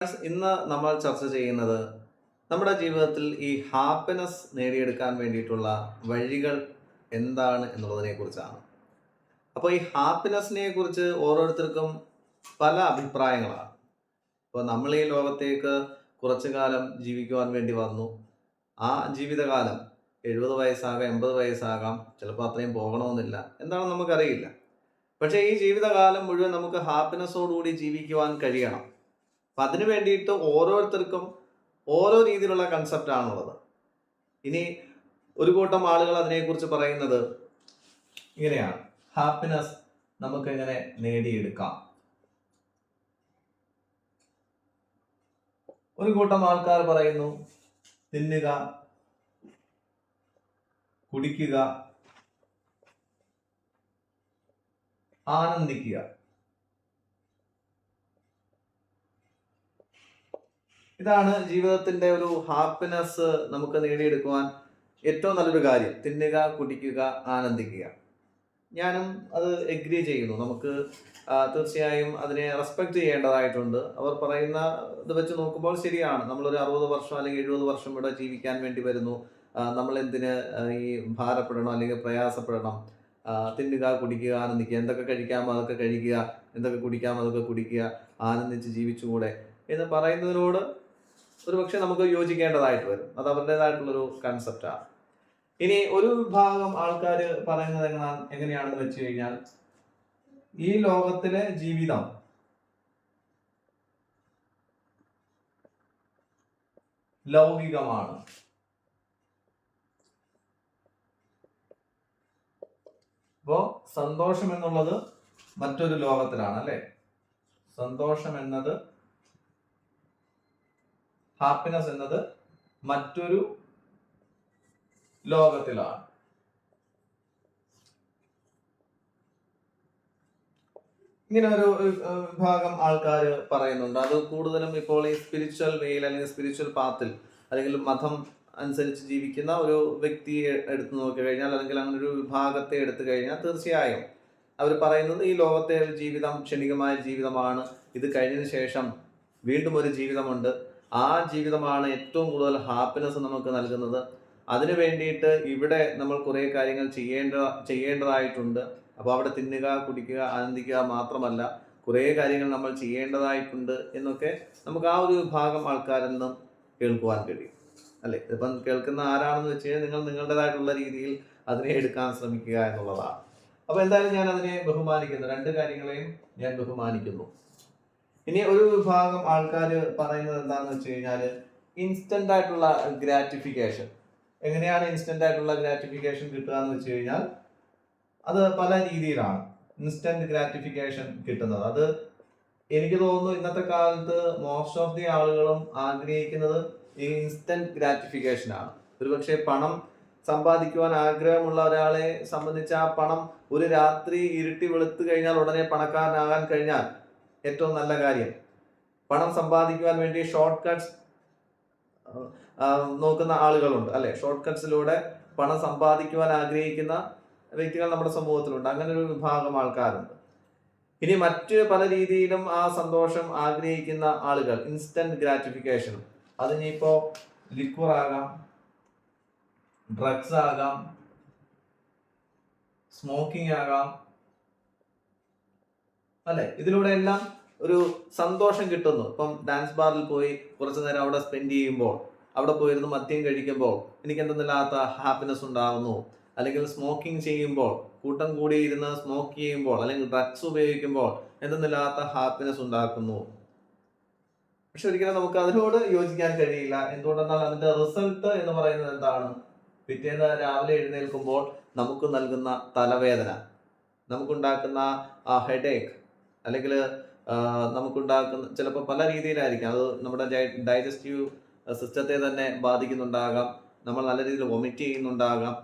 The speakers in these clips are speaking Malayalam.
ഇന്ന് നമ്മൾ ചർച്ച ചെയ്യുന്നത് നമ്മുടെ ജീവിതത്തിൽ ഈ ഹാപ്പിനെസ് നേടിയെടുക്കാൻ വേണ്ടിയിട്ടുള്ള വഴികൾ എന്താണ് എന്നുള്ളതിനെ കുറിച്ചാണ്. അപ്പോൾ ഈ ഹാപ്പിനെസ്സിനെ കുറിച്ച് ഓരോരുത്തർക്കും പല അഭിപ്രായങ്ങളാണ്. ഇപ്പോൾ നമ്മൾ ഈ ലോകത്തേക്ക് കുറച്ചു കാലം ജീവിക്കുവാൻ വേണ്ടി വന്നു. ആ ജീവിതകാലം 70 വയസ്സാകാം, 80 വയസ്സാകാം, ചിലപ്പോൾ അത്രയും പോകണമെന്നില്ല, എന്താണെന്ന് നമുക്കറിയില്ല. പക്ഷേ ഈ ജീവിതകാലം മുഴുവൻ നമുക്ക് ഹാപ്പിനെസ്സോടുകൂടി ജീവിക്കുവാൻ കഴിയണം. അപ്പം അതിനു വേണ്ടിയിട്ട് ഓരോരുത്തർക്കും ഓരോ രീതിയിലുള്ള കൺസെപ്റ്റ് ആണുള്ളത്. ഇനി ഒരു കൂട്ടം ആളുകൾ അതിനെക്കുറിച്ച് പറയുന്നത് ഇങ്ങനെയാണ്: ഹാപ്പിനെസ് നമുക്ക് എങ്ങനെ നേടിയെടുക്കാം. ഒരു കൂട്ടം ആൾക്കാർ പറയുന്നു തിന്നുക, കുടിക്കുക, ആനന്ദിക്കുക. ഇതാണ് ജീവിതത്തിന്റെ ഒരു ഹാപ്പിനെസ് നമുക്ക് നേടിയെടുക്കുവാൻ ഏറ്റവും നല്ലൊരു കാര്യം. തിന്നുക, കുടിക്കുക, ആനന്ദിക്കുക. ഞാനും അത് എഗ്രി ചെയ്യുന്നു. നമുക്ക് തീർച്ചയായും അതിനെ റെസ്പെക്ട് ചെയ്യേണ്ടതായിട്ടുണ്ട്. അവർ പറയുന്ന ഇത് വെച്ച് നോക്കുമ്പോൾ ശരിയാണ്. നമ്മളൊരു 60 വർഷം അല്ലെങ്കിൽ 70 വർഷം ഇവിടെ ജീവിക്കാൻ വേണ്ടി വരുന്നു. നമ്മൾ എന്തിന് ഈ ഭാരപ്പെടണം അല്ലെങ്കിൽ പ്രയാസപ്പെടണം? തിന്നുക, കുടിക്കുക, ആനന്ദിക്കുക. എന്തൊക്കെ കഴിക്കാമോ അതൊക്കെ കഴിക്കുക, എന്തൊക്കെ കുടിക്കാമോ അതൊക്കെ കുടിക്കുക, ആനന്ദിച്ച് ജീവിച്ചുകൂടെ എന്ന് പറയുന്നതിനോട് ഒരുപക്ഷെ നമുക്ക് യോജിക്കേണ്ടതായിട്ട് വരും. അത് അവരുടേതായിട്ടുള്ളൊരു കൺസെപ്റ്റാണ്. ഇനി ഒരു വിഭാഗം ആൾക്കാർ പറയുന്നത് എങ്ങനെയാണെന്ന് വെച്ച് കഴിഞ്ഞാൽ, ഈ ലോകത്തിലെ ജീവിതം ലൗകികമാണ്. അപ്പോ സന്തോഷം എന്നുള്ളത് മറ്റൊരു ലോകത്തിലാണ്, അല്ലെ? സന്തോഷം എന്നത്, ഹാപ്പിനെസ് എന്നത് മറ്റൊരു ലോകത്തിലാണ്. ഇങ്ങനെ ഒരു വിഭാഗം ആൾക്കാർ പറയുന്നുണ്ട്. അത് കൂടുതലും ഇപ്പോൾ ഈ സ്പിരിച്വൽ വേയിൽ അല്ലെങ്കിൽ സ്പിരിച്വൽ പാത്തിൽ അല്ലെങ്കിൽ മതം അനുസരിച്ച് ജീവിക്കുന്ന ഒരു വ്യക്തിയെ എടുത്തു നോക്കി കഴിഞ്ഞാൽ, അല്ലെങ്കിൽ അങ്ങനെ ഒരു വിഭാഗത്തെ എടുത്തു കഴിഞ്ഞാൽ തീർച്ചയായും അവർ പറയുന്നത് ഈ ലോകത്തെ ജീവിതം ക്ഷണികമായ ജീവിതമാണ്. ഇത് കഴിഞ്ഞതിന് ശേഷം വീണ്ടും ഒരു ജീവിതമുണ്ട്. ആ ജീവിതമാണ് ഏറ്റവും കൂടുതൽ ഹാപ്പിനെസ് നമുക്ക് നൽകുന്നത്. അതിനു വേണ്ടിയിട്ട് ഇവിടെ നമ്മൾ കുറേ കാര്യങ്ങൾ ചെയ്യേണ്ടതായിട്ടുണ്ട്. അപ്പോൾ അവിടെ തിന്നുക, കുടിക്കുക, ആനന്ദിക്കുക മാത്രമല്ല, കുറേ കാര്യങ്ങൾ നമ്മൾ ചെയ്യേണ്ടതായിട്ടുണ്ട് എന്നൊക്കെ നമുക്ക് ആ ഒരു വിഭാഗം ആൾക്കാരിൽ നിന്നും കേൾക്കുവാൻ കഴിയും, അല്ലേ? ഇപ്പം കേൾക്കുന്ന ആരാണെന്ന് വെച്ച് കഴിഞ്ഞാൽ നിങ്ങൾ നിങ്ങളുടേതായിട്ടുള്ള രീതിയിൽ അതിനെ എടുക്കാൻ ശ്രമിക്കുക എന്നുള്ളതാണ്. അപ്പോൾ എന്തായാലും ഞാൻ അതിനെ ബഹുമാനിക്കുന്നു. രണ്ട് കാര്യങ്ങളെയും ഞാൻ ബഹുമാനിക്കുന്നു. ഇനി ഒരു വിഭാഗം ആൾക്കാർ പറയുന്നത് എന്താണെന്ന് വെച്ച് കഴിഞ്ഞാൽ, ഇൻസ്റ്റന്റ് ആയിട്ടുള്ള ഗ്രാറ്റിഫിക്കേഷൻ. എങ്ങനെയാണ് ഇൻസ്റ്റന്റ് ആയിട്ടുള്ള ഗ്രാറ്റിഫിക്കേഷൻ കിട്ടുക എന്ന് വെച്ച് കഴിഞ്ഞാൽ, അത് പല രീതിയിലാണ് ഇൻസ്റ്റന്റ് ഗ്രാറ്റിഫിക്കേഷൻ കിട്ടുന്നത്. അത് എനിക്ക് തോന്നുന്നു ഇന്നത്തെ കാലത്ത് മോസ്റ്റ് ഓഫ് ദി ആളുകളും ആഗ്രഹിക്കുന്നത് ഈ ഇൻസ്റ്റന്റ് ഗ്രാറ്റിഫിക്കേഷൻ ആണ്. ഒരുപക്ഷെ പണം സമ്പാദിക്കുവാൻ ആഗ്രഹമുള്ള ഒരാളെ സംബന്ധിച്ച് ആ പണം ഒരു രാത്രി ഇരുട്ടി വെളുത്തു കഴിഞ്ഞാൽ ഉടനെ പണക്കാരനാകാൻ കഴിഞ്ഞാൽ ഏറ്റവും നല്ല കാര്യം. പണം സമ്പാദിക്കുവാൻ വേണ്ടി ഷോർട്ട് കട്ട്സ് നോക്കുന്ന ആളുകളുണ്ട്, അല്ലെ? ഷോർട്ട് കട്ട്സിലൂടെ പണം സമ്പാദിക്കുവാൻ ആഗ്രഹിക്കുന്ന വ്യക്തികൾ നമ്മുടെ സമൂഹത്തിലുണ്ട്. അങ്ങനെ ഒരു വിഭാഗം ആൾക്കാരുണ്ട്. ഇനി മറ്റ് പല രീതിയിലും ആ സന്തോഷം ആഗ്രഹിക്കുന്ന ആളുകൾ, ഇൻസ്റ്റന്റ് ഗ്രാറ്റിഫിക്കേഷനും. അതിനിപ്പോ ലിക്വർ ആകാം, ഡ്രഗ്സ് ആകാം, സ്മോക്കിംഗ് ആകാം, അല്ലെ? ഇതിലൂടെ എല്ലാം ഒരു സന്തോഷം കിട്ടുന്നു. ഇപ്പം ഡാൻസ് ബാറിൽ പോയി കുറച്ചു നേരം അവിടെ സ്പെൻഡ് ചെയ്യുമ്പോൾ, അവിടെ പോയിരുന്ന് മദ്യം കഴിക്കുമ്പോൾ എനിക്ക് എന്തെന്നില്ലാത്ത ഹാപ്പിനെസ് ഉണ്ടാകുന്നു. അല്ലെങ്കിൽ സ്മോക്കിംഗ് ചെയ്യുമ്പോൾ, കൂട്ടം കൂടി ഇരുന്ന് സ്മോക്ക് ചെയ്യുമ്പോൾ, അല്ലെങ്കിൽ ഡ്രഗ്സ് ഉപയോഗിക്കുമ്പോൾ എന്തെന്നില്ലാത്ത ഹാപ്പിനെസ് ഉണ്ടാക്കുന്നു. പക്ഷെ ഒരിക്കലും നമുക്ക് അതിനോട് യോജിക്കാൻ കഴിയില്ല. എന്തുകൊണ്ടെന്നാൽ അതിന്റെ റിസൾട്ട് എന്ന് പറയുന്നത് എന്താണ്? പിറ്റേന്ന് രാവിലെ എഴുന്നേൽക്കുമ്പോൾ നമുക്ക് നൽകുന്ന തലവേദന, നമുക്കുണ്ടാക്കുന്ന ആ ഹെഡേക്ക്, അല്ലെങ്കിൽ നമുക്കുണ്ടാക്കുന്ന ചിലപ്പോൾ പല രീതിയിലായിരിക്കാം. അത് നമ്മുടെ ഡൈജസ്റ്റീവ് സിസ്റ്റത്തെ തന്നെ ബാധിക്കുന്നുണ്ടാകാം. നമ്മൾ നല്ല രീതിയിൽ വൊമിറ്റ് ചെയ്യുന്നുണ്ടാകാം.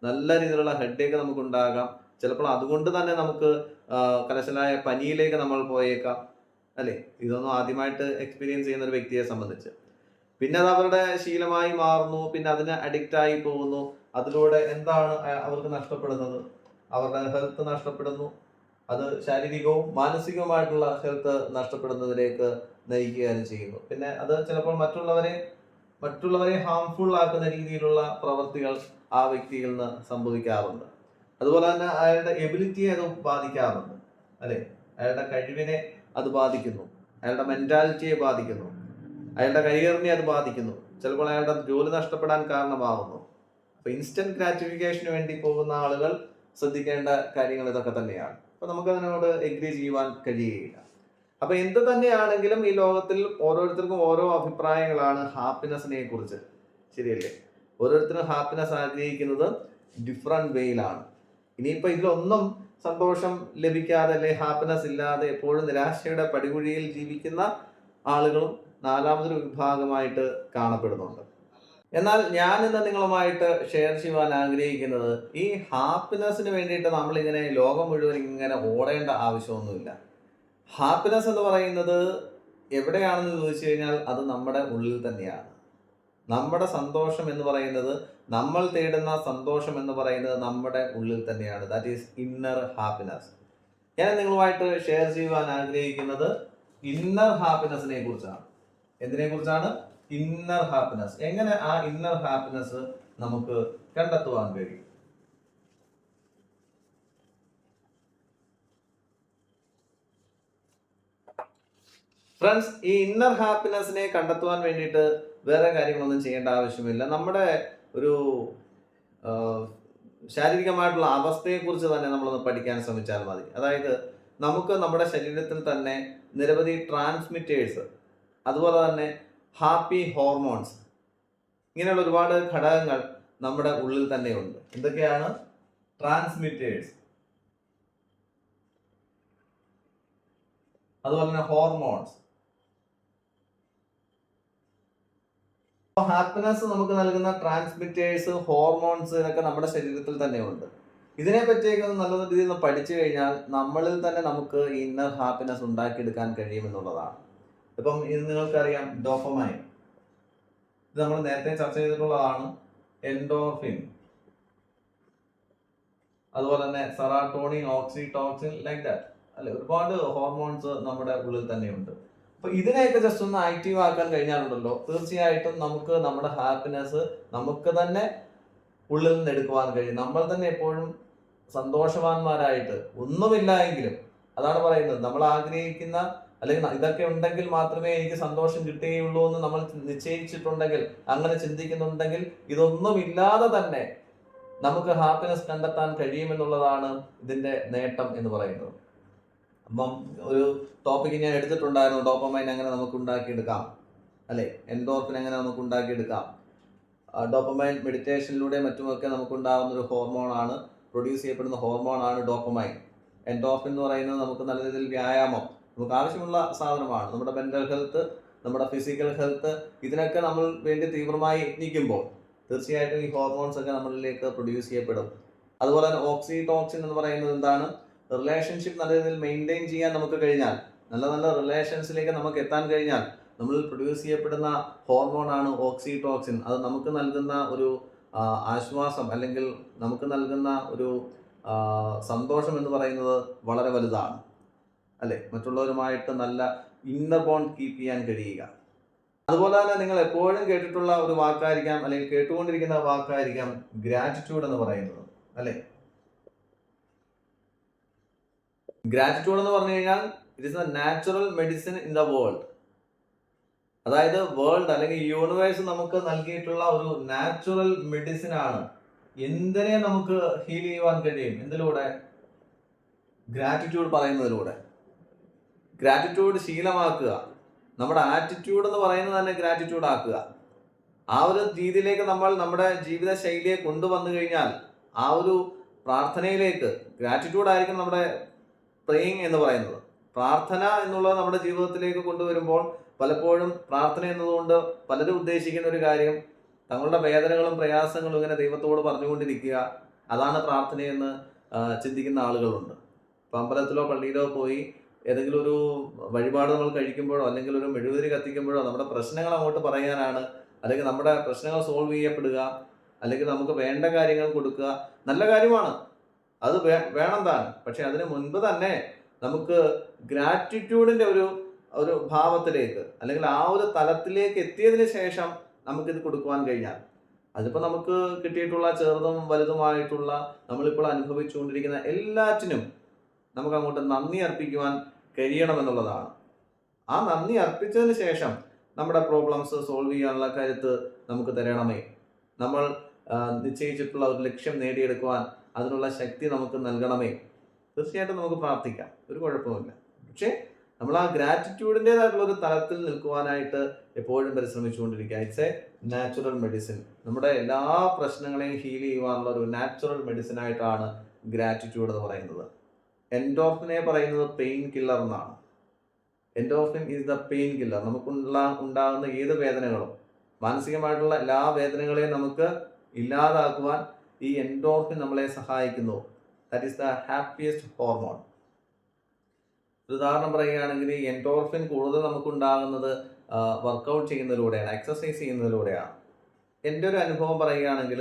നല്ല രീതിയിലുള്ള ഹെഡേക്ക് നമുക്കുണ്ടാകാം. ചിലപ്പോൾ അതുകൊണ്ട് തന്നെ നമുക്ക് കലശലായ പനിയിലേക്ക് നമ്മൾ പോയേക്കാം, അല്ലേ? ഇതൊന്നും ആദ്യമായിട്ട് എക്സ്പീരിയൻസ് ചെയ്യുന്ന ഒരു വ്യക്തിയെ സംബന്ധിച്ച്. പിന്നെ അത് അവരുടെ ശീലമായി മാറുന്നു. പിന്നെ അതിന് അഡിക്റ്റ് ആയി പോകുന്നു. അതിലൂടെ എന്താണ് അവർക്ക് നഷ്ടപ്പെടുന്നത്? അവരുടെ ഹെൽത്ത് നഷ്ടപ്പെടുന്നു. അത് ശാരീരികവും മാനസികവുമായിട്ടുള്ള ഹെൽത്ത് നഷ്ടപ്പെടുന്നതിലേക്ക് നയിക്കുകയും ചെയ്യുന്നു. പിന്നെ അത് ചിലപ്പോൾ മറ്റുള്ളവരെ ഹാംഫുൾ ആക്കുന്ന രീതിയിലുള്ള പ്രവർത്തികൾ ആ വ്യക്തിയിൽ നിന്ന് സംഭവിക്കാറുണ്ട്. അതുപോലെ തന്നെ അയാളുടെ എബിലിറ്റിയെ അത് ബാധിക്കാറുണ്ട്, അല്ലെ? അയാളുടെ കഴിവിനെ അത് ബാധിക്കുന്നു, അയാളുടെ മെന്റാലിറ്റിയെ ബാധിക്കുന്നു, അയാളുടെ കരിയറിനെ അത് ബാധിക്കുന്നു, ചിലപ്പോൾ അയാളുടെ ജോലി നഷ്ടപ്പെടാൻ കാരണമാകുന്നു. അപ്പൊ ഇൻസ്റ്റന്റ് ഗ്രാറ്റിഫിക്കേഷന് വേണ്ടി പോകുന്ന ആളുകൾ ശ്രദ്ധിക്കേണ്ട കാര്യങ്ങൾ ഇതൊക്കെ തന്നെയാണ്. അപ്പൊ നമുക്ക് അതിനോട് എഗ്രി ചെയ്യുവാൻ കഴിയുകയില്ല. അപ്പൊ എന്ത് തന്നെയാണെങ്കിലും ഈ ലോകത്തിൽ ഓരോരുത്തർക്കും ഓരോ അഭിപ്രായങ്ങളാണ് ഹാപ്പിനെസിനെ കുറിച്ച്, ശരിയല്ലേ? ഓരോരുത്തരും ഹാപ്പിനെസ് ആഗ്രഹിക്കുന്നത് ഡിഫറെന്റ് വേയിലാണ്. ഇനിയിപ്പോ ഇതിലൊന്നും സന്തോഷം ലഭിക്കാതെ അല്ലെ ഹാപ്പിനെസ് ഇല്ലാതെ എപ്പോഴും നിരാശയുടെ പടികുഴിയിൽ ജീവിക്കുന്ന ആളുകളും നാലാമതൊരു വിഭാഗമായിട്ട് കാണപ്പെടുന്നുണ്ട്. എന്നാൽ ഞാൻ ഇന്ന് നിങ്ങളുമായിട്ട് ഷെയർ ചെയ്യുവാൻ ആഗ്രഹിക്കുന്നത്, ഈ ഹാപ്പിനെസ്സിന് വേണ്ടിയിട്ട് നമ്മളിങ്ങനെ ലോകം മുഴുവൻ ഇങ്ങനെ ഓടേണ്ട ആവശ്യമൊന്നുമില്ല. ഹാപ്പിനെസ് എന്ന് പറയുന്നത് എവിടെയാണെന്ന് ചോദിച്ചു കഴിഞ്ഞാൽ അത് നമ്മുടെ ഉള്ളിൽ തന്നെയാണ്. നമ്മുടെ സന്തോഷം എന്ന് പറയുന്നത്, നമ്മൾ തേടുന്ന സന്തോഷം എന്ന് പറയുന്നത് നമ്മുടെ ഉള്ളിൽ തന്നെയാണ്. That is inner happiness. ഞാൻ നിങ്ങളുമായിട്ട് ഷെയർ ചെയ്യുവാൻ ആഗ്രഹിക്കുന്നത് ഇന്നർ ഹാപ്പിനെസ്സിനെ കുറിച്ചാണ്. എന്തിനെ കുറിച്ചാണ്? Inner happiness. എങ്ങനെ ആ ഇന്നർ ഹാപ്പിനെസ് നമുക്ക് കണ്ടെത്തുവാൻ കഴിയും? ഫ്രണ്ട്സ്, ഈ ഇന്നർ ഹാപ്പിനെസ്സിനെ കണ്ടെത്തുവാൻ വേണ്ടിയിട്ട് വേറെ കാര്യങ്ങളൊന്നും ചെയ്യേണ്ട ആവശ്യമില്ല. നമ്മുടെ ഒരു ശാരീരികമായിട്ടുള്ള അവസ്ഥയെക്കുറിച്ച് തന്നെ നമ്മളൊന്ന് പഠിക്കാൻ ശ്രമിച്ചാൽ മതി. അതായത് നമുക്ക് നമ്മുടെ ശരീരത്തിൽ തന്നെ നിരവധി ട്രാൻസ്മിറ്റേഴ്സ്, അതുപോലെ തന്നെ ഹാപ്പി ഹോർമോൺസ്, ഇങ്ങനെയുള്ള ഒരുപാട് ഘടകങ്ങൾ നമ്മുടെ ഉള്ളിൽ തന്നെയുണ്ട്. എന്തൊക്കെയാണ്? ട്രാൻസ്മിറ്റേഴ്സ്, അതുപോലെ തന്നെ ഹോർമോൺസ്. ഹാപ്പിനെസ് നമുക്ക് നൽകുന്ന ട്രാൻസ്മിറ്റേഴ്സ്, ഹോർമോൺസ്, ഇതൊക്കെ നമ്മുടെ ശരീരത്തിൽ തന്നെ ഉണ്ട്. ഇതിനെ പറ്റിയൊക്കെ നല്ല രീതിയിൽ പഠിച്ചു കഴിഞ്ഞാൽ നമ്മളിൽ തന്നെ നമുക്ക് ഇന്നർ ഹാപ്പിനെസ് ഉണ്ടാക്കിയെടുക്കാൻ കഴിയുമെന്നുള്ളതാണ്. ഇപ്പം ഇത് നിങ്ങൾക്കറിയാം, ഡോപ്പമൈൻ. ഇത് നമ്മൾ നേരത്തെ ചർച്ച ചെയ്തിട്ടുള്ളതാണ്. എൻഡോർഫിൻ, അതുപോലെ തന്നെ സെറാട്ടോണിൻ, ഓക്സിറ്റോസിൻ, ലൈക്ക് ദാറ്റ്, അല്ലെ? ഒരുപാട് ഹോർമോൺസ് നമ്മുടെ ഉള്ളിൽ തന്നെയുണ്ട്. അപ്പൊ ഇതിനെയൊക്കെ ജസ്റ്റ് ഒന്ന് ആക്റ്റീവ് ആക്കാൻ കഴിഞ്ഞാലുണ്ടല്ലോ, തീർച്ചയായിട്ടും നമുക്ക് നമ്മുടെ ഹാപ്പിനെസ് നമുക്ക് തന്നെ ഉള്ളിൽ നിന്ന് എടുക്കുവാൻ കഴിയും. നമ്മൾ തന്നെ എപ്പോഴും സന്തോഷവാന്മാരായിട്ട്, ഒന്നുമില്ല എങ്കിലും, അതാണ് പറയുന്നത്, നമ്മൾ ആഗ്രഹിക്കുന്ന അല്ലെങ്കിൽ ഇതൊക്കെ ഉണ്ടെങ്കിൽ മാത്രമേ എനിക്ക് സന്തോഷം കിട്ടുകയുള്ളൂ എന്ന് നമ്മൾ നിശ്ചയിച്ചിട്ടുണ്ടെങ്കിൽ, അങ്ങനെ ചിന്തിക്കുന്നുണ്ടെങ്കിൽ, ഇതൊന്നുമില്ലാതെ തന്നെ നമുക്ക് ഹാപ്പിനെസ് കണ്ടെത്താൻ കഴിയുമെന്നുള്ളതാണ് ഇതിന്റെ നേട്ടം എന്ന് പറയുന്നത്. അപ്പം ഒരു ടോപ്പിക് ഞാൻ എടുത്തിട്ടുണ്ടായിരുന്നു, ഡോപ്പമൈൻ എങ്ങനെ നമുക്ക് ഉണ്ടാക്കിയെടുക്കാം, അല്ലെ? എൻഡോർഫിൻ എങ്ങനെ നമുക്ക് ഉണ്ടാക്കിയെടുക്കാം. ഡോപ്പമൈൻ മെഡിറ്റേഷനിലൂടെ മറ്റുമൊക്കെ നമുക്കുണ്ടാകുന്ന ഒരു ഹോർമോണാണ്, പ്രൊഡ്യൂസ് ചെയ്യപ്പെടുന്ന ഹോർമോണാണ് ഡോപ്പമൈൻ. എൻഡോർഫിൻ എന്ന് പറയുന്നത് നമുക്ക് നല്ല രീതിയിൽ വ്യായാമം, നമുക്ക് ആവശ്യമുള്ള സാധനമാണ്. നമ്മുടെ മെന്റൽ ഹെൽത്ത്, നമ്മുടെ ഫിസിക്കൽ ഹെൽത്ത്, ഇതിനൊക്കെ നമ്മൾ വേണ്ടി തീവ്രമായി യത്നിക്കുമ്പോൾ തീർച്ചയായിട്ടും ഈ ഹോർമോൺസ് ഒക്കെ നമ്മളിലേക്ക് പ്രൊഡ്യൂസ് ചെയ്യപ്പെടും. അതുപോലെ തന്നെ ഓക്സിറ്റോസിൻ എന്ന് പറയുന്നത് എന്താണ്? റിലേഷൻഷിപ്പ് നല്ല രീതിയിൽ മെയിൻറ്റെയിൻ ചെയ്യാൻ നമുക്ക് കഴിഞ്ഞാൽ, നല്ല നല്ല റിലേഷൻസിലേക്ക് നമുക്ക് എത്താൻ കഴിഞ്ഞാൽ നമ്മൾ പ്രൊഡ്യൂസ് ചെയ്യപ്പെടുന്ന ഹോർമോണാണ് ഓക്സിറ്റോസിൻ. അത് നമുക്ക് നൽകുന്ന ഒരു ആശ്വാസം, അല്ലെങ്കിൽ നമുക്ക് നൽകുന്ന ഒരു സന്തോഷം എന്ന് പറയുന്നത് വളരെ വലുതാണ്, അല്ലെ? മറ്റുള്ളവരുമായിട്ട് നല്ല ഇന്നർ ബോണ്ട് കീപ്പ് ചെയ്യാൻ കഴിയുക. അതുപോലെ തന്നെ നിങ്ങൾ എപ്പോഴും കേട്ടിട്ടുള്ള ഒരു വാക്കായിരിക്കാം, അല്ലെങ്കിൽ കേട്ടുകൊണ്ടിരിക്കുന്ന വാക്കായിരിക്കാം ഗ്രാറ്റിറ്റ്യൂഡ് എന്ന് പറയുന്നത്, അല്ലെ? ഗ്രാറ്റിറ്റ്യൂഡ് എന്ന് പറഞ്ഞു കഴിഞ്ഞാൽ it is A natural medicine in the world. അതായത് വേൾഡ് അല്ലെങ്കിൽ യൂണിവേഴ്സ് നമുക്ക് നൽകിയിട്ടുള്ള ഒരു നാച്ചുറൽ മെഡിസിൻ ആണ്. എന്തിനെ നമുക്ക് ഹീൽ ചെയ്യുവാൻ കഴിയും? എന്തിലൂടെ? ഗ്രാറ്റിറ്റ്യൂഡ് പറയുന്നതിലൂടെ. ഗ്രാറ്റിറ്റ്യൂഡ് ശീലമാക്കുക, നമ്മുടെ ആറ്റിറ്റ്യൂഡ് എന്ന് പറയുന്നത് തന്നെ ഗ്രാറ്റിറ്റ്യൂഡ് ആക്കുക. ആ ഒരു രീതിയിലേക്ക് നമ്മൾ നമ്മുടെ ജീവിത ശൈലിയെ കൊണ്ടുവന്നു കഴിഞ്ഞാൽ, ആ ഒരു പ്രാർത്ഥനയിലേക്ക്, ഗ്രാറ്റിറ്റ്യൂഡ് ആയിരിക്കും നമ്മുടെ പ്രേയിങ് എന്ന് പറയുന്നത്. പ്രാർത്ഥന എന്നുള്ളത് നമ്മുടെ ജീവിതത്തിലേക്ക് കൊണ്ടുവരുമ്പോൾ പലപ്പോഴും പ്രാർത്ഥന എന്നതുകൊണ്ട് പലരും ഉദ്ദേശിക്കുന്ന ഒരു കാര്യം, തങ്ങളുടെ വേദനകളും പ്രയാസങ്ങളും ഇങ്ങനെ ദൈവത്തോട് പറഞ്ഞുകൊണ്ടിരിക്കുക, അതാണ് പ്രാർത്ഥനയെന്ന് ചിന്തിക്കുന്ന ആളുകളുണ്ട്. ഇപ്പം അമ്പലത്തിലോ പള്ളിയിലോ പോയി ഏതെങ്കിലും ഒരു വഴിപാട് നമ്മൾ കഴിക്കുമ്പോഴോ, അല്ലെങ്കിൽ ഒരു മെഴുകുതിരി കത്തിക്കുമ്പോഴോ നമ്മുടെ പ്രശ്നങ്ങൾ അങ്ങോട്ട് പറയാനാണ്, അല്ലെങ്കിൽ നമ്മുടെ പ്രശ്നങ്ങൾ സോൾവ് ചെയ്യപ്പെടുക, അല്ലെങ്കിൽ നമുക്ക് വേണ്ട കാര്യങ്ങൾ കൊടുക്കുക, നല്ല കാര്യമാണ്, അത് വേണം താൻ. പക്ഷെ അതിന് മുൻപ് തന്നെ നമുക്ക് ഗ്രാറ്റിറ്റ്യൂഡിന്റെ ഒരു ഒരു ഭാവത്തിലേക്ക് അല്ലെങ്കിൽ ആ ഒരു തലത്തിലേക്ക് എത്തിയതിന് ശേഷം നമുക്കിത് കൊടുക്കുവാൻ കഴിഞ്ഞാൽ, അതിപ്പോൾ നമുക്ക് കിട്ടിയിട്ടുള്ള ചെറുതും വലുതുമായിട്ടുള്ള നമ്മളിപ്പോൾ അനുഭവിച്ചുകൊണ്ടിരിക്കുന്ന എല്ലാറ്റിനും നമുക്ക് അങ്ങോട്ട് നന്ദി അർപ്പിക്കുവാൻ കഴിയണമെന്നുള്ളതാണ്. ആ നന്ദി അർപ്പിച്ചതിന് ശേഷം നമ്മുടെ പ്രോബ്ലംസ് സോൾവ് ചെയ്യാനുള്ള കരുത്ത് നമുക്ക് തരണമേ. നമ്മൾ നിശ്ചയിച്ചിട്ടുള്ള ഒരു ലക്ഷ്യം നേടിയെടുക്കുവാൻ അതിനുള്ള ശക്തി നമുക്ക് നൽകണമേ. തീർച്ചയായിട്ടും നമുക്ക് പ്രാർത്ഥിക്കാം, ഒരു കുഴപ്പമില്ല. പക്ഷേ നമ്മൾ ആ ഗ്രാറ്റിറ്റ്യൂഡിൻ്റെതായിട്ടുള്ള ഒരു തലത്തിൽ നിൽക്കുവാനായിട്ട് എപ്പോഴും പരിശ്രമിച്ചുകൊണ്ടിരിക്കുക. It's a natural medicine. നമ്മുടെ എല്ലാ പ്രശ്നങ്ങളെയും ഹീൽ ചെയ്യുവാനുള്ള ഒരു നാച്ചുറൽ മെഡിസിൻ ആയിട്ടാണ് ഗ്രാറ്റിറ്റ്യൂഡ് എന്ന് പറയുന്നത്. എൻഡോർഫിനെ പറയുന്നത് പെയിൻ കില്ലർ എന്നാണ്. Endorphin is the pain killer. ഉണ്ടാകുന്ന ഏത് വേദനകളും, മാനസികമായിട്ടുള്ള എല്ലാ വേദനകളെയും നമുക്ക് ഇല്ലാതാക്കുവാൻ ഈ എൻഡോർഫിൻ നമ്മളെ സഹായിക്കുന്നു. That is the happiest hormone. ഉദാഹരണം പറയുകയാണെങ്കിൽ ഈ എൻഡോർഫിൻ കൂടുതൽ നമുക്കുണ്ടാകുന്നത് വർക്കൗട്ട് ചെയ്യുന്നതിലൂടെയാണ്, എക്സസൈസ് ചെയ്യുന്നതിലൂടെയാണ്. എൻ്റെ ഒരു അനുഭവം പറയുകയാണെങ്കിൽ,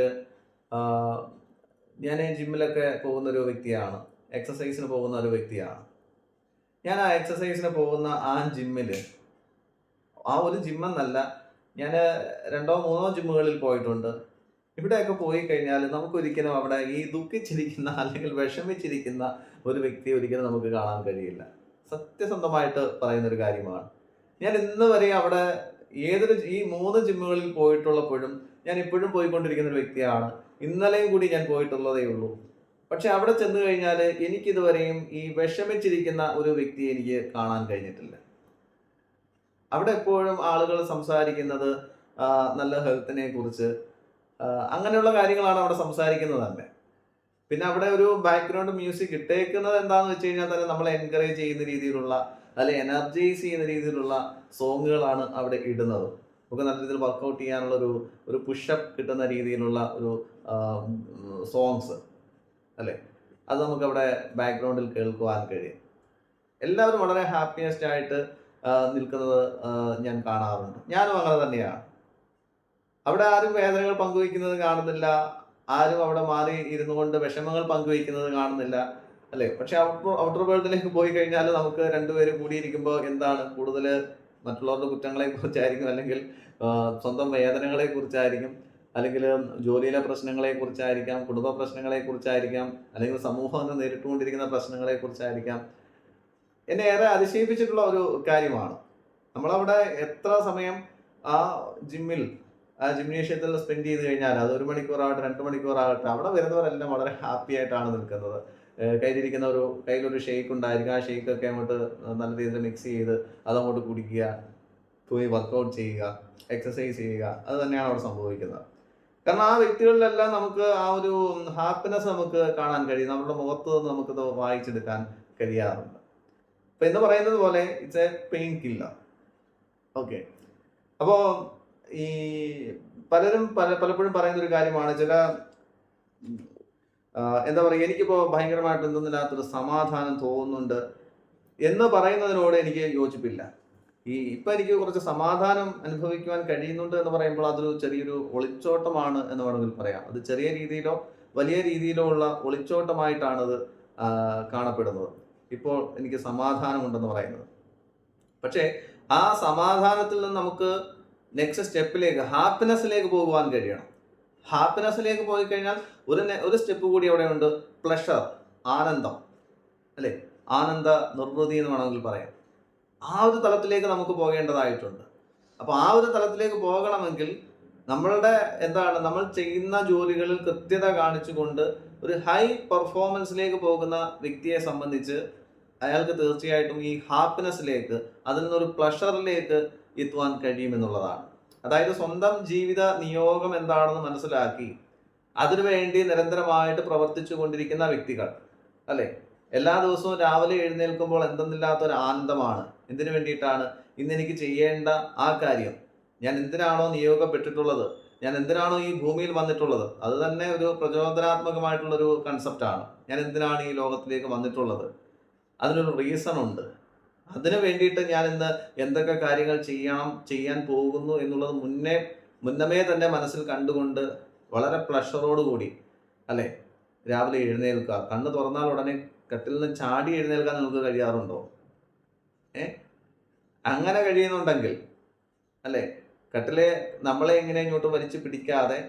ഞാൻ ജിമ്മിലൊക്കെ പോകുന്ന ഒരു വ്യക്തിയാണ്, എക്സസൈസിന് പോകുന്ന ഒരു വ്യക്തിയാണ്. ഞാൻ ആ എക്സസൈസിന് പോകുന്ന ആ ജിമ്മിൽ, ആ ഒരു ജിമ്മെന്നല്ല, ഞാൻ 2-3 ജിമ്മുകളിൽ പോയിട്ടുണ്ട്. ഇവിടെയൊക്കെ പോയി കഴിഞ്ഞാൽ നമുക്കൊരിക്കലും അവിടെ ഈ ദുഃഖിച്ചിരിക്കുന്ന അല്ലെങ്കിൽ വിഷമിച്ചിരിക്കുന്ന ഒരു വ്യക്തിയെ ഒരിക്കലും നമുക്ക് കാണാൻ കഴിയില്ല. സത്യസന്ധമായിട്ട് പറയുന്നൊരു കാര്യമാണ്. ഞാൻ ഇന്ന് വരെ അവിടെ ഈ 3 ജിമ്മുകളിൽ പോയിട്ടുള്ളപ്പോഴും ഞാൻ ഇപ്പോഴും പോയിക്കൊണ്ടിരിക്കുന്ന ഒരു വ്യക്തിയാണ്. ഇന്നലെയും കൂടി ഞാൻ പോയിട്ടുള്ളതേ ഉള്ളൂ. പക്ഷെ അവിടെ ചെന്ന് കഴിഞ്ഞാൽ എനിക്കിതുവരെയും ഈ വിഷമിച്ചിരിക്കുന്ന ഒരു വ്യക്തിയെ എനിക്ക് കാണാൻ കഴിഞ്ഞിട്ടില്ല. അവിടെ എപ്പോഴും ആളുകൾ സംസാരിക്കുന്നത് നല്ല ഹെൽത്തിനെ കുറിച്ച്, അങ്ങനെയുള്ള കാര്യങ്ങളാണ് അവിടെ സംസാരിക്കുന്നത് തന്നെ. പിന്നെ അവിടെ ഒരു ബാക്ക്ഗ്രൗണ്ട് മ്യൂസിക് ഇട്ടേക്കുന്നത് എന്താണെന്ന് വെച്ച് കഴിഞ്ഞാൽ തന്നെ നമ്മളെ എൻകറേജ് ചെയ്യുന്ന രീതിയിലുള്ള, അല്ലെങ്കിൽ എനർജൈസ് ചെയ്യുന്ന രീതിയിലുള്ള സോങ്ങുകളാണ് അവിടെ ഇടുന്നത്. നമുക്ക് നല്ല രീതിയിൽ വർക്കൗട്ട് ചെയ്യാനുള്ള ഒരു പുഷപ്പ് കിട്ടുന്ന രീതിയിലുള്ള ഒരു സോങ്സ് അല്ലേ, അത് നമുക്കവിടെ ബാക്ക്ഗ്രൗണ്ടിൽ കേൾക്കുവാൻ കഴിയും. എല്ലാവരും വളരെ ഹാപ്പിയസ്റ്റ് ആയിട്ട് നിൽക്കുന്നത് ഞാൻ കാണാറുണ്ട്. ഞാനും അങ്ങനെ തന്നെയാണ്. അവിടെ ആരും വേദനകൾ പങ്കുവയ്ക്കുന്നത് കാണുന്നില്ല, ആരും അവിടെ മാറി ഇരുന്നു കൊണ്ട് വിഷമങ്ങൾ പങ്കുവയ്ക്കുന്നത് കാണുന്നില്ല അല്ലേ. പക്ഷെ ഔട്ടർ വേൾഡിലേക്ക് പോയി കഴിഞ്ഞാൽ നമുക്ക് രണ്ടുപേരും കൂടിയിരിക്കുമ്പോൾ എന്താണ് കൂടുതൽ മറ്റുള്ളവരുടെ കുറ്റങ്ങളെ കുറിച്ചായിരിക്കും, അല്ലെങ്കിൽ സ്വന്തം വേദനകളെ കുറിച്ചായിരിക്കും, അല്ലെങ്കിൽ ജോലിയിലെ പ്രശ്നങ്ങളെ കുറിച്ചായിരിക്കാം, കുടുംബ പ്രശ്നങ്ങളെ കുറിച്ചായിരിക്കാം, അല്ലെങ്കിൽ സമൂഹം എന്ന് നേരിട്ടുകൊണ്ടിരിക്കുന്ന പ്രശ്നങ്ങളെ കുറിച്ചായിരിക്കാം. എന്നെ ഏറെ അതിശയിപ്പിച്ചിട്ടുള്ള ഒരു കാര്യമാണ്, നമ്മളവിടെ എത്ര സമയം ആ ജിമ്മിൽ, ആ ജിംനേഷ്യത്തിൽ സ്പെൻഡ് ചെയ്ത് കഴിഞ്ഞാൽ, അത് 1 മണിക്കൂറാകട്ടെ 2 മണിക്കൂറാകട്ടെ, അവിടെ വരുന്നവരെല്ലാം വളരെ ഹാപ്പി ആയിട്ടാണ് നിൽക്കുന്നത്. കയ്യിലൊരു ഷെയ്ക്ക് ഉണ്ടായിരിക്കും. ആ ഷെയ്ക്കൊക്കെ അങ്ങോട്ട് നല്ല രീതിയിൽ മിക്സ് ചെയ്ത് അതങ്ങോട്ട് കുടിക്കുക, പോയി വർക്കൗട്ട് ചെയ്യുക, എക്സസൈസ് ചെയ്യുക, അത് തന്നെയാണ് അവിടെ സംഭവിക്കുന്നത്. കാരണം ആ വ്യക്തികളിലെല്ലാം നമുക്ക് ആ ഒരു ഹാപ്പിനെസ് നമുക്ക് കാണാൻ കഴിയും, നമ്മുടെ മുഖത്ത് നിന്ന് നമുക്കത് വായിച്ചെടുക്കാൻ കഴിയാറുണ്ട്. അപ്പൊ എന്ന് പറയുന്നത് പോലെ it's A pain killer. Okay. അപ്പോൾ ഈ പലപ്പോഴും പറയുന്ന ഒരു കാര്യമാണ്, ചില എന്താ പറയുക, എനിക്കിപ്പോൾ ഭയങ്കരമായിട്ട് എന്തെന്നില്ലാത്തൊരു സമാധാനം തോന്നുന്നുണ്ട് എന്ന് പറയുന്നതിനോട് എനിക്ക് യോജിപ്പില്ല. ഇപ്പം എനിക്ക് കുറച്ച് സമാധാനം അനുഭവിക്കുവാൻ കഴിയുന്നുണ്ട് എന്ന് പറയുമ്പോൾ അതൊരു ചെറിയൊരു ഒളിച്ചോട്ടമാണ് എന്ന് വേണമെങ്കിൽ പറയാം. അത് ചെറിയ രീതിയിലോ വലിയ രീതിയിലോ ഉള്ള ഒളിച്ചോട്ടമായിട്ടാണത് കാണപ്പെടുന്നത്. ഇപ്പോൾ എനിക്ക് സമാധാനമുണ്ടെന്ന് പറയുന്നത്. പക്ഷേ ആ സമാധാനത്തിൽ നിന്ന് നമുക്ക് നെക്സ്റ്റ് സ്റ്റെപ്പിലേക്ക്, ഹാപ്പിനെസ്സിലേക്ക് പോകുവാൻ കഴിയണം. ഹാപ്പിനെസ്സിലേക്ക് പോയി കഴിഞ്ഞാൽ ഒരു സ്റ്റെപ്പ് കൂടി അവിടെ ഉണ്ട്, പ്ലഷർ, ആനന്ദം അല്ലേ, ആനന്ദ നിർവൃതി എന്ന് വേണമെങ്കിൽ പറയാം. ആ ഒരു തലത്തിലേക്ക് നമുക്ക് പോകേണ്ടതായിട്ടുണ്ട്. അപ്പോൾ ആ ഒരു തലത്തിലേക്ക് പോകണമെങ്കിൽ നമ്മൾ ചെയ്യുന്ന ജോലികളിൽ കൃത്യത കാണിച്ചുകൊണ്ട് ഒരു ഹൈ പെർഫോമൻസിലേക്ക് പോകുന്ന വ്യക്തിയെ സംബന്ധിച്ച് അയാൾക്ക് തീർച്ചയായിട്ടും ഈ ഹാപ്പിനെസ്സിലേക്ക്, അതിൽ നിന്നൊരു പ്ലഷറിലേക്ക് എത്തുവാൻ കഴിയുമെന്നുള്ളതാണ്. അതായത് സ്വന്തം ജീവിത നിയോഗം എന്താണെന്ന് മനസ്സിലാക്കി അതിനുവേണ്ടി നിരന്തരമായിട്ട് പ്രവർത്തിച്ചു കൊണ്ടിരിക്കുന്ന വ്യക്തികൾ അല്ലേ. എല്ലാ ദിവസവും രാവിലെ എഴുന്നേൽക്കുമ്പോൾ എന്തെന്നില്ലാത്തൊരു ആനന്ദമാണ്. എന്തിനു വേണ്ടിയിട്ടാണ്? ഇന്നെനിക്ക് ചെയ്യേണ്ട ആ കാര്യം, ഞാൻ എന്തിനാണോ നിയോഗപ്പെട്ടിട്ടുള്ളത്, ഞാൻ എന്തിനാണോ ഈ ഭൂമിയിൽ വന്നിട്ടുള്ളത്, അത് തന്നെ ഒരു പ്രചോദനാത്മകമായിട്ടുള്ളൊരു കൺസെപ്റ്റാണ്. ഞാൻ എന്തിനാണ് ഈ ലോകത്തിലേക്ക് വന്നിട്ടുള്ളത്, അതിനൊരു റീസൺ ഉണ്ട്. അതിനു വേണ്ടിയിട്ട് ഞാൻ ഇന്ന് എന്തൊക്കെ കാര്യങ്ങൾ ചെയ്യാൻ പോകുന്നു എന്നുള്ളത് മുന്നമേ തന്നെ മനസ്സിൽ കണ്ടുകൊണ്ട് വളരെ പ്ലഷറോടുകൂടി അല്ലേ രാവിലെ എഴുന്നേൽക്കുക. കണ്ണ് തുറന്നാൽ ഉടനെ കട്ടിൽ നിന്ന് ചാടി എഴുന്നേൽക്കാൻ നിങ്ങൾക്ക് കഴിയാറുണ്ടോ? അങ്ങനെ കഴിയുന്നുണ്ടെങ്കിൽ അല്ലേ, കട്ടിലെ നമ്മളെ ഇങ്ങനെ ഇങ്ങോട്ട് വലിച്ചു പിടിക്കാതെ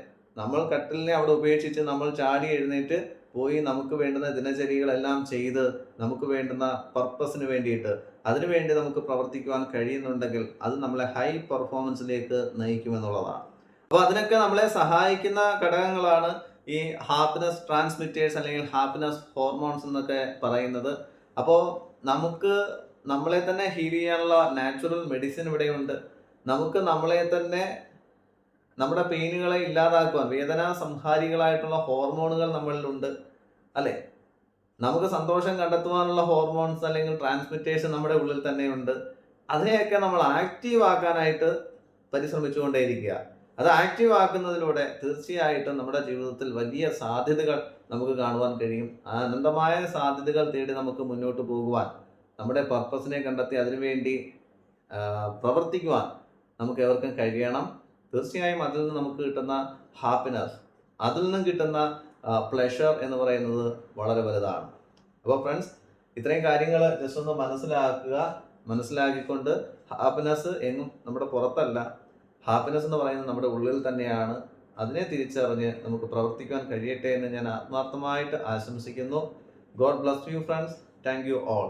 നമ്മൾ കട്ടിലിനെ അവിടെ ഉപേക്ഷിച്ച് നമ്മൾ ചാടി എഴുന്നേറ്റ് പോയി നമുക്ക് വേണ്ടുന്ന ദിനചര്യകളെല്ലാം ചെയ്ത് നമുക്ക് വേണ്ടുന്ന പർപ്പസിന് വേണ്ടിയിട്ട് അതിനുവേണ്ടി നമുക്ക് പ്രവർത്തിക്കുവാൻ കഴിയുന്നുണ്ടെങ്കിൽ അത് നമ്മളെ ഹൈ പെർഫോമൻസിലേക്ക് നയിക്കുമെന്നുള്ളതാണ്. അപ്പോൾ അതിനൊക്കെ നമ്മളെ സഹായിക്കുന്ന ഘടകങ്ങളാണ് ഈ ഹാപ്പിനെസ് ട്രാൻസ്മിറ്റേഴ്സ് അല്ലെങ്കിൽ ഹാപ്പിനെസ് ഹോർമോൺസ് എന്നൊക്കെ പറയുന്നത്. അപ്പോൾ നമുക്ക് നമ്മളെ തന്നെ ഹീൽ ചെയ്യാനുള്ള നാച്ചുറൽ മെഡിസിൻ ഇവിടെയുണ്ട്. നമുക്ക് നമ്മളെ തന്നെ നമ്മുടെ പെയിനുകളെ ഇല്ലാതാക്കുവാൻ വേദനാ സംഹാരികളായിട്ടുള്ള ഹോർമോണുകൾ നമ്മളിലുണ്ട് അല്ലേ. നമുക്ക് സന്തോഷം കണ്ടെത്തുവാനുള്ള ഹോർമോൺസ് അല്ലെങ്കിൽ ട്രാൻസ്മിറ്റേഷൻ നമ്മുടെ ഉള്ളിൽ തന്നെയുണ്ട്. അതിനെയൊക്കെ നമ്മൾ ആക്റ്റീവ് ആക്കാനായിട്ട് പരിശ്രമിച്ചുകൊണ്ടേയിരിക്കുക. അത് ആക്റ്റീവ് ആക്കുന്നതിലൂടെ തീർച്ചയായിട്ടും നമ്മുടെ ജീവിതത്തിൽ വലിയ സാധ്യതകൾ നമുക്ക് കാണുവാൻ കഴിയും. ആ അനന്തമായ സാധ്യതകൾ തേടി നമുക്ക് മുന്നോട്ട് പോകുവാൻ, നമ്മുടെ പർപ്പസിനെ കണ്ടെത്തി അതിനുവേണ്ടി പ്രവർത്തിക്കുവാൻ നമുക്ക് എവർക്കും കഴിയണം. തീർച്ചയായും അതിൽ നിന്ന് നമുക്ക് കിട്ടുന്ന ഹാപ്പിനെസ്, അതിൽ നിന്നും കിട്ടുന്ന പ്ലഷർ എന്ന് പറയുന്നത് വളരെ വലുതാണ്. അപ്പോൾ ഫ്രണ്ട്സ്, ഇത്രയും കാര്യങ്ങൾ ജസ്റ്റ് ഒന്ന് മനസ്സിലാക്കിക്കൊണ്ട് ഹാപ്പിനെസ് എങ്ങും നമ്മുടെ പുറത്തല്ല, ഹാപ്പിനെസ് എന്ന് പറയുന്നത് നമ്മുടെ ഉള്ളിൽ തന്നെയാണ്. അതിനെ തിരിച്ചറിഞ്ഞ് നമുക്ക് പ്രവർത്തിക്കാൻ കഴിയട്ടെ എന്ന് ഞാൻ ആത്മാർത്ഥമായിട്ട് ആശംസിക്കുന്നു. God bless you friends. Thank you all.